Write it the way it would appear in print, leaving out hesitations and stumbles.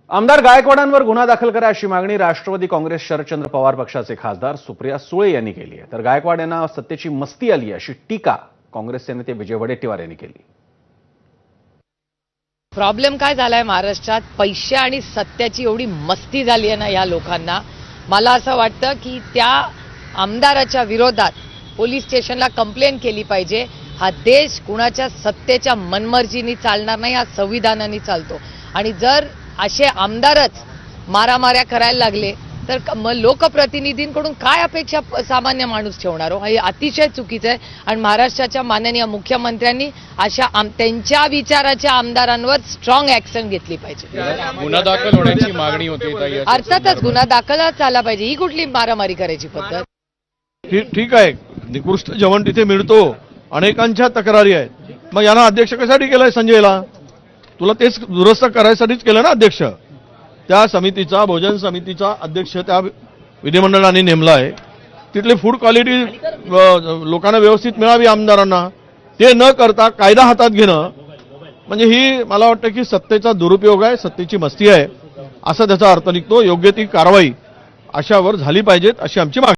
आमदार गायकवाडांवर गुन्हा दाखल करा अशी मागणी राष्ट्रवादी काँग्रेस शरदचंद्र पवार पक्षाचे खासदार सुप्रिया सुळे यांनी केली आहे। तर गायकवाड यांना सत्तेची मस्ती आली अशी टीका काँग्रेसचे नेते विजय वडेट्टीवार यांनी केली। प्रॉब्लेम काय झालाय महाराष्ट्रात, पैसे आणि सत्याची एवढी मस्ती झाली आहे ना या लोकांना। मला असं वाटतं की त्या आमदाराच्या विरोधात पोलीस स्टेशनला कंप्लेंट केली पाहिजे। हा देश कुणाच्या सत्तेच्या मनमर्जीने चालणार नाही, हा संविधानाने चालतो। आणि जर असे आमदारच मारामाऱ्या करायला लागले तर लोकप्रतिनिधींकडून काय अपेक्षा सामान्य माणूस ठेवणार हो? हे अतिशय चुकीचं आहे। आणि महाराष्ट्राच्या माननीय मुख्यमंत्र्यांनी अशा त्यांच्या विचाराच्या आमदारांवर स्ट्रॉंग ऍक्शन घेतली पाहिजे। गुन्हा दाखल होण्याची मागणी होती। अर्थातच गुन्हा दाखलच झाला पाहिजे। ही कुठली मारामारी करायची पद्धत? ठीक आहे, निकृष्ट जेवण तिथे मिळतो, अनेकांच्या तक्रारी आहेत। मग यांना अध्यक्ष कशासाठी केलंय? संजयला तुला तेच दुरुस्त करायसाठीच केलं ना अध्यक्ष। त्या समितीचा, भोजन समितीचा अध्यक्ष त्या विधिमंडळाने नेमला आहे। तिथली फूड क्वालिटी लोकांना व्यवस्थित मिळावी आमदारांना, ते न करता कायदा हातात घेणं म्हणजे ही मला वाटतं की सत्तेचा दुरुपयोग आहे, सत्तेची मस्ती आहे असा त्याचा अर्थ निघतो। योग्य ती कारवाई अशावर झाली पाहिजेत अशी आमची मागणी।